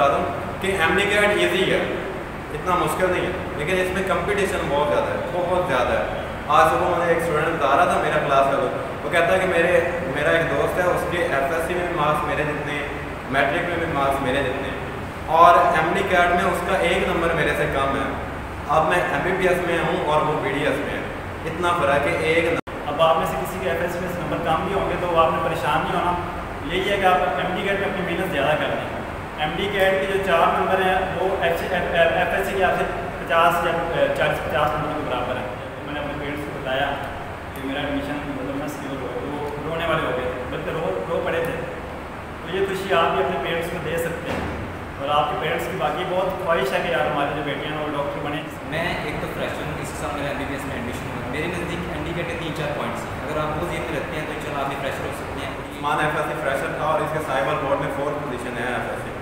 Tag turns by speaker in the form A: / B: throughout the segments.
A: बता दूँ कि MD-CAT ईजी है, इतना मुश्किल नहीं है, लेकिन इसमें कंपटीशन बहुत ज़्यादा है, बहुत ज़्यादा है। आज सुबह मुझे एक स्टूडेंट बता रहा था, मेरा क्लास का वो कहता है कि मेरा एक दोस्त है, उसके FSC में भी मार्क्स मेरे जितने, मैट्रिक में भी मार्क्स मेरे जितने, और MD-CAT में उसका 1 नंबर मेरे से कम है। अब मैं MBBS में हूँ और वो BDS में है, इतना फ़र्क है 1 नंबर।
B: अब आप में से किसी के FSC में नंबर कम भी होंगे तो आपने परेशान नहीं होना, यही है कि आप MD-CAT में अपनी मेहनत ज़्यादा कर दें। MD-CAT के जो 4 नंबर हैं वो FSC के आपसे 50 या 40-50 नंबर के बराबर है। तो मैंने अपने पेरेंट्स को बताया कि मेरा एडमिशन मतलब मैं सिक्योर हो गया, तो वो रोने वाले हो गए थे, बल्कि रो पड़े थे। तो ये खुशी आप भी अपने पेरेंट्स को दे सकते हैं, और आपके पेरेंट्स की बाकी बहुत ख्वाहिश है कि यार हमारी जो बेटियाँ हैं वो डॉक्टर बने।
C: मैं एक तो फ्रेशर हूँ, इस साल मेरा MBBS में एडमिशन हुआ। मेरे नज़दीक MD-CAT के 3-4 पॉइंट्स हैं, अगर आप वो जेब में रखते हैं तो चलो आप भी फ्रेशर हो सकते हैं।
A: मान FSC फ्रेशर था और इसके साइबर बोर्ड में 4th पोजीशन है FSC।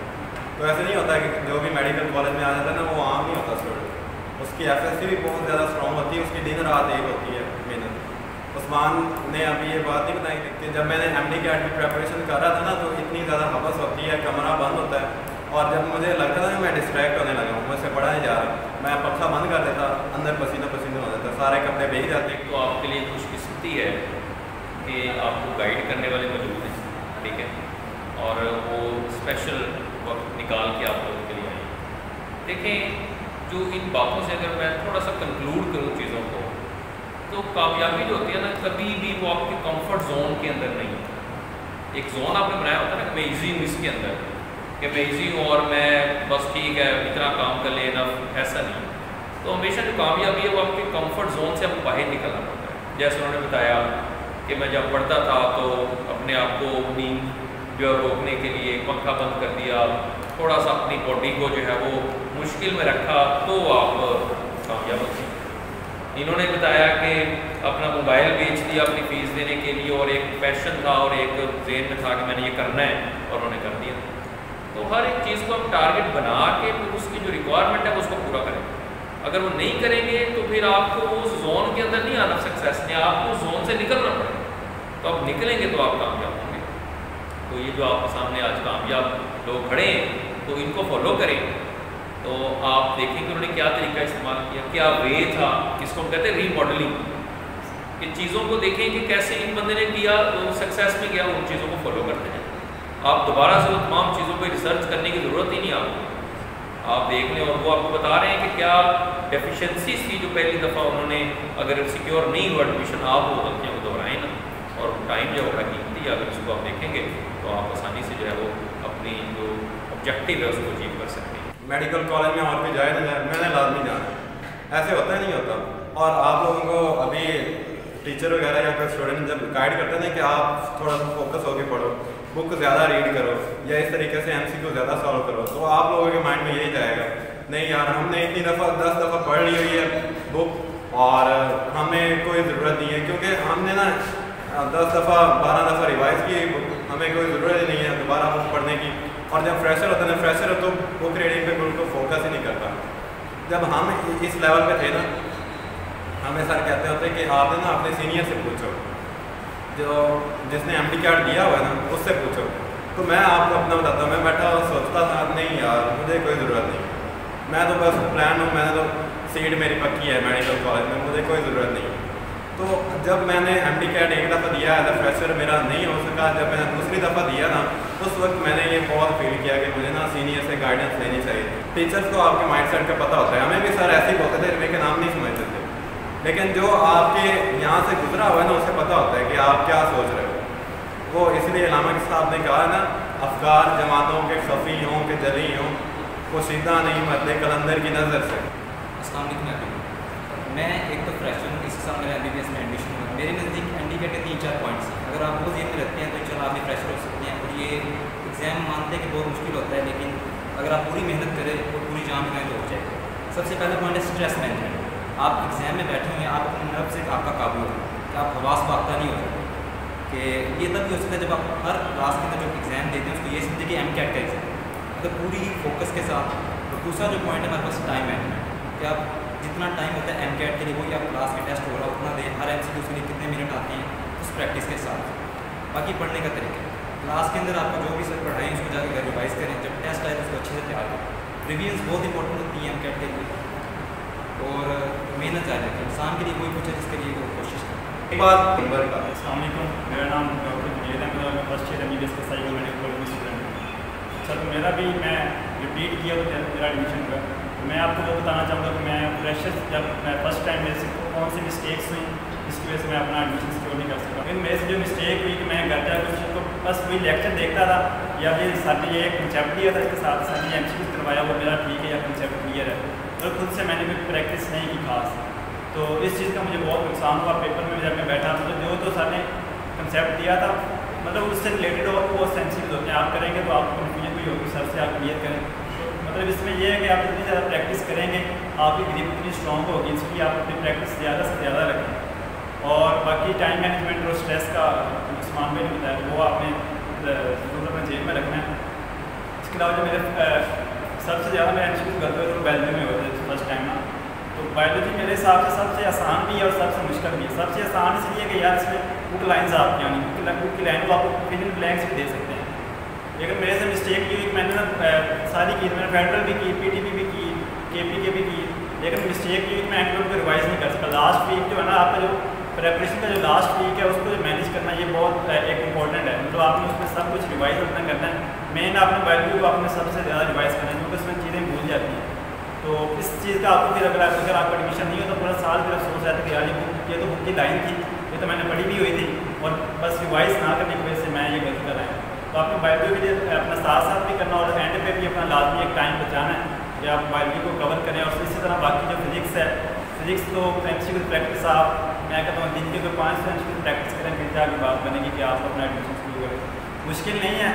A: तो ऐसे नहीं होता कि जो भी मेडिकल कॉलेज में आ जाता है ना, वो आम नहीं होता स्टूडेंट। उसकी FSC भी बहुत ज़्यादा स्ट्रॉन्ग होती है, उसकी दिन रात एक होती है मेहनत। उस्मान ने अभी ये बात नहीं बताई कि जब मैंने MD-CAT की प्रेपरेशन कर रहा था ना, तो इतनी ज़्यादा हवस होती है, कमरा बंद होता है, और जब मुझे लगता था कि मैं डिस्ट्रैक्ट होने लगा हूँ, मुझसे पढ़ा नहीं जा रहा, मैं पक्का बंद कर देता, अंदर पसीना पसीना हो जाता, सारे कपड़े भीग जाते।
D: तो आपके लिए खुशकिस्मती है कि आपको गाइड करने वाले मौजूद हैं, ठीक है, और वो स्पेशल वक्त निकाल के आप लोगों के लिए आए। देखें, जो इन बातों से अगर मैं थोड़ा सा कंक्लूड करूँ चीज़ों को, तो कामयाबी जो होती है ना, कभी भी वो आपके कंफर्ट जोन के अंदर नहीं होती। एक जोन आपने बनाया होता है ना कि मैं ईजी हूँ इसके अंदर, कि मैं ईजी हूँ और मैं बस ठीक है इतना काम कर लेना, ऐसा नहीं। तो हमेशा जो कामयाबी है वो आपके कंफर्ट जोन से आपको बाहर निकलना पड़ता है। जैसे उन्होंने बताया कि मैं जब पढ़ता था तो अपने आप को नींद जो है रोकने के लिए पंखा बंद कर दिया, थोड़ा सा अपनी बॉडी को जो है वो मुश्किल में रखा, तो आप कामयाब होते हैं। इन्होंने बताया कि अपना मोबाइल बेच दिया अपनी फ़ीस देने के लिए, और एक पैशन था और एक जेन में था कि मैंने ये करना है, और उन्होंने कर दिया। तो हर एक चीज़ को हम टारगेट बना के फिर उसकी जो रिक्वायरमेंट है उसको पूरा करें। अगर वो नहीं करेंगे तो फिर आपको उस जोन के अंदर नहीं आना सक्सेस में, आपको उस जोन से निकलना पड़ेगा। तो आप निकलेंगे तो आप कामयाब होंगे। तो ये जो आपके सामने आज कामयाब लोग खड़े हैं, तो इनको फॉलो करें। तो आप देखेंगे उन्होंने क्या तरीका इस्तेमाल किया, क्या वे था, इसको हम कहते हैं रीमॉडलिंग। कि चीज़ों को देखें कि कैसे इन बंदे ने किया तो सक्सेस में गया, उन चीज़ों को फॉलो करते हैं। आप दोबारा से वो तमाम चीज़ों पर रिसर्च करने की ज़रूरत ही नहीं आपको, आप देख लें। और वो आपको बता रहे हैं कि क्या डेफिशिएंसीज थी जो पहली दफ़ा उन्होंने अगर सिक्योर नहीं हुआ एडमिशन, आप वो गलतियों को दोहराएँ ना। और टाइम जो बड़ा कीमती है, अगर इसको आप देखेंगे तो आप आसानी से जो है वो अपनी जो ऑब्जेक्टिव है उसको अचीव कर सकते हैं।
A: मेडिकल कॉलेज में और भी जाए ना जाए, मैंने लाजमी जाना, ऐसे होता नहीं होता। और आप लोगों को अभी टीचर वगैरह या फिर स्टूडेंट जब गाइड करते हैं कि आप थोड़ा सा फोकस होकर पढ़ो, बुक ज़्यादा रीड करो, या इस तरीके से MCQ ज़्यादा सॉल्व करो, तो आप लोगों के माइंड में यही जाएगा, नहीं यार हमने इतनी दफ़ा 10 दफ़ा पढ़ ली हुई है बुक और हमें कोई ज़रूरत नहीं है, क्योंकि हमने ना 10 दफ़ा 12 दफ़ा रिवाइज़ की बुक, हमें कोई ज़रूरत ही नहीं है दोबारा बुक पढ़ने की। और जब फ्रेशर होता है ना, फ्रेशर हो तो बुक रीडिंग पे बिल्कुल फोकस ही नहीं करता। जब हम इस लेवल पे थे ना, हमें सर कहते होते कि आपने ना अपने सीनियर से पूछो, जो जिसने MD-CAT दिया हुआ है ना, उससे पूछो। तो मैं आपको अपना बताता हूँ, मैं बैठा और सोचता था नहीं यार मुझे कोई ज़रूरत नहीं, मैं तो बस प्लान हूँ, मैंने तो सीट मेरी पक्की है मेडिकल कॉलेज में, मुझे कोई ज़रूरत नहीं। तो जब मैंने MD-CAT एक दफ़ा दिया एज अ फ्रेशर, मेरा नहीं हो सका, जब मैंने दूसरी दफ़ा दिया ना, उस वक्त मैंने ये बहुत फील किया कि मुझे ना सीनियर से गाइडेंस लेनी चाहिए। टीचर्स को आपके माइंडसेट का पता होता है, हमें भी सर ऐसे ही बोलते थे लेकिन हम नहीं समझते थे, लेकिन जो आपके यहाँ से गुजरा हुआ है ना, उसे पता होता है कि आप क्या सोच रहे हो। वो इसलिए इलामा साहब ने कहा है ना, अफकार जमातों के खफी हों के जली हों, वो सीधा नहीं मरते कलंदर की नज़र से।
C: अस्सलाम वालेकुम। मैं एक तो फ्रेशर हूँ, इस साल मेरा MBBS में एडमिशन हुआ। मेरे नज़दीक MD-CAT के 3-4 पॉइंट्स हैं, अगर आप वो जेब में रखते हैं तो चलो आप भी फ्रेशर हो सकते हैं। और ये एग्ज़ाम मानते हैं कि बहुत मुश्किल होता है, लेकिन अगर आप पूरी मेहनत करें और पूरी जान लगाएँ तो हो जाएगा। सबसे पहला पॉइंट है स्ट्रेस मैनेजमेंट। आप एग्ज़ाम में बैठे हुए हैं, आप अपने नर्व से आपका काबू हो कि आप हवास पाख्ता नहीं हो सकते। कि ये तब भी हो सकता है जब आप हर क्लास के अंदर जो एग्ज़ाम देते हैं उसको ये समझे कि MCAT का एग्ज़ाम, अगर पूरी फोकस के साथ। और दूसरा जो पॉइंट है हमारे पास टाइम मैनेजमेंट, कि आप जितना टाइम होता है MCAT के लिए वही आप क्लास में टेस्ट हो रहा है उतना दें, हर MCQ के लिए कितने मिनट आते हैं उस प्रैक्टिस के साथ। बाकी पढ़ने का तरीका, क्लास के अंदर आपको जो भी सर पढ़ाएं उसको जाकर घर रिवाइज़ करें, जब टेस्ट आए तो उसको अच्छे से तैयार करें। रिवीजन्स बहुत इंपॉर्टेंट होती हैं MCAT के लिए, और मेहनत जारी रखें। इंसान के लिए कोई पूछे जिसके लिए वो कोशिश करें।
A: एक बात नंबर का,
B: अस्सलाम वालेकुम, मेरा नाम डॉक्टर जुनेद है, मैं फर्स्ट ईयर MBBS का साइको मेडिकल कॉलेज स्टूडेंट हूँ। अच्छा, तो मेरा भी मैं रिपीट किया तो मेरा एडमिशन हुआ। तो मैं आपको वो बताना चाहूँगा कि मैं फ्रेशर्स जब मैं फर्स्ट टाइम मेरे से कौन सी मिस्टेक्स हुई जिसकी वजह से मैं अपना एडमिशन सिक्योर नहीं कर सका। लेकिन मेरे से जो मिस्टेक हुई कि मैं घर जा कुछ तो बस वही लेक्चर देखता था, या ये सर ने ये कंसेप्ट दिया था, इसके साथ सर ने MCQ करवाया, वो मेरा ठीक है या कंसेप्ट क्लियर है, तो खुद से मैंने भी प्रैक्टिस नहीं की खास। तो इस चीज़ का मुझे बहुत नुकसान हुआ। पेपर में जब मैं बैठा तो जो सर ने कंसेप्ट दिया था मतलब उससे रिलेटेड और वो सेंसिटिव होते हैं, आप करेंगे तो आपको कन्फ्यूजन भी होगी, सर से आप क्लियर करें। तो मतलब इसमें यह है कि आप जितनी ज़्यादा प्रैक्टिस करेंगे आपकी ग्रिप उतनी स्ट्रॉन्ग होगी, इसलिए आप अपनी प्रैक्टिस ज़्यादा से ज़्यादा रखें। और बाकी टाइम मैनेजमेंट और स्ट्रेस का उस्मान में नहीं बताया, वो आपने ज़रूर अपने जेब में रखना है। इसके अलावा जो मेरे सबसे ज़्यादा मैं MCQ करते हुए तो बायोलॉजी में होते थे फर्स्ट टाइम ना, तो बायोलॉजी मेरे हिसाब से सबसे आसान भी है और सबसे मुश्किल भी है। सबसे आसान इसलिए कि यार इसमें बुक लाइन्स आपकी आनी, बुक की लाइन को आप फिल इन ब्लैंक्स भी दे सकते हैं। लेकिन मेरे से मिस्टेक ये हुई कि मैंने ना सारी की, मैंने फेडरल भी की, PTP भी की, KP भी की, लेकिन मिस्टेक ये हुई कि मैं एंड को रिवाइज़ नहीं कर सका। लास्ट वीक जो है ना आपका जो प्रेपरेशन का जो लास्ट वीक है उसको जो मैनेज करना ये बहुत एक इंपॉर्टेंट है। मतलब आपने उसमें सब कुछ रिवाइज अपना करना है। मेन आपने बायोलॉजी को आपने सबसे ज़्यादा रिवाइज करना है क्योंकि उसमें चीज़ें भूल जाती हैं। तो इस चीज़ का आपको फिर अगर आपका एडमिशन नहीं हो तो पूरा साल फिर अफसोस रहता है कि यार ये तो बुक की लाइन थी, ये तो मैंने पढ़ी भी हुई थी और बस रिवाइज ना करने की वजह से मैं ये गलती कर रहा हूँ। तो आपने बायोलॉजी के लिए अपना साथ साथ भी करना और एंड पे भी अपना लाजमी एक टाइम बचाना है कि आप बायोलॉजी को कवर करें। और इसी तरह बाकी जो फिजिक्स है, फिजिक्स तो MCQ प्रैक्टिस आप मैं कहता हूँ दिन के कोई 5 MCQ प्रैक्टिस करें फिर जाके बात बनेगी कि आप अपना एडमिशन शुरू करें। मुश्किल नहीं है,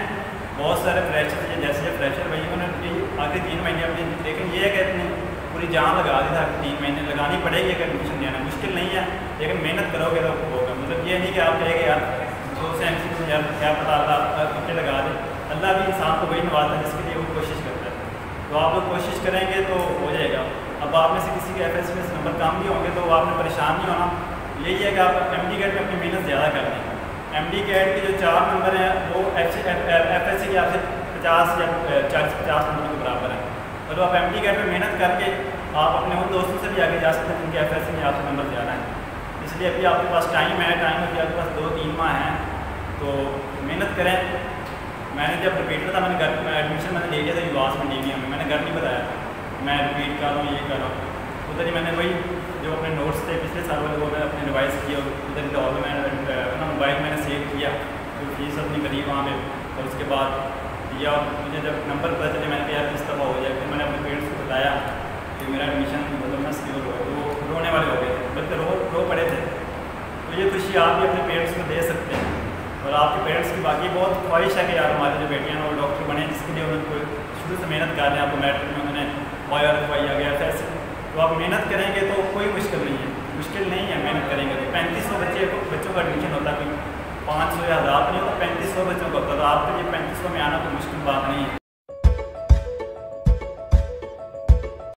B: बहुत सारे फ्रेशर हैं जैसे फ्रेशर भाई उन्होंने आखिरी 3 महीने अपने, लेकिन ये है कि इतनी पूरी जान लगा दी था, 3 महीने लगानी पड़ेगी अगर एडमिशन लेना। मुश्किल नहीं है लेकिन मेहनत करोगे तो होगा। मतलब ये नहीं कि आप कहेंगे यार 2 से MCQ यार क्या पता अल्लाह कितने लगा दे। अल्लाह भी इंसान को वही नवाजता है जिसके लिए वो कोशिश करता है। तो आप लोग कोशिश करेंगे तो हो जाएगा। अब आप में से किसी के FS में नंबर कम भी होंगे तो आपने परेशान नहीं होना। यही है कि आप MD कैट में अपनी मेहनत ज़्यादा कर दें। MD कैट के जो 4 नंबर हैं वो FSC के आपसे 50 या 40-50 नंबर के बराबर है। मतलब आप MD कैट में मेहनत करके आप अपने उन दोस्तों से भी आगे जा सकते हैं जिनके FSC में आपसे नंबर ज़्यादा हैं। इसलिए अभी आपके पास टाइम है, टाइम अभी आपके पास 2-3 माह हैं, तो मेहनत करें। मैंने जब रिपीटर था मैंने घर एडमिशन मैंने ले लिया था युवास में DVM में, मैंने घर नहीं बताया मैं रिपीट कर रहा हूँ, ये कर रहा हूँ। उधर ही मैंने वही जो अपने नोट्स थे पिछले साल वाले वो मैंने अपने रिवाइज़ किया, उधर ही डॉक्यूमेंट अपना मोबाइल मैंने सेव किया, तो फीस अपनी करी वहाँ पे। और उसके बाद दिया, मुझे जब नंबर पता चले मैंने कहा यार किस दफ़ा हो जाए, फिर मैंने अपने पेरेंट्स को बताया कि मेरा एडमिशन मतलब मैं सिक्योर हुआ, तो वो रोने वाले हो गए थे, बल्कि रो पड़े थे। तो ये खुशी आप भी अपने पेरेंट्स को दे सकते हैं। और आपके पेरेंट्स की बाकी बहुत ख्वाहिश है कि यार हमारी जो बेटियाँ हैं वो डॉक्टर बने, जिसके लिए उन्होंने शुरू से मेहनत कर रहे हैं। आपको मैट्रिक में उन्होंने YRFY आ गया था ऐसे, तो आप मेहनत करेंगे तो कोई मुश्किल नहीं है, मुश्किल नहीं है मेहनत करेंगे तो। 3500 बच्चों का एडमिशन होता है, कोई 500 या 1000 नहीं होता, 3500 बच्चों का होता है। तो आपके लिए 3500 में आना कोई मुश्किल बात नहीं है।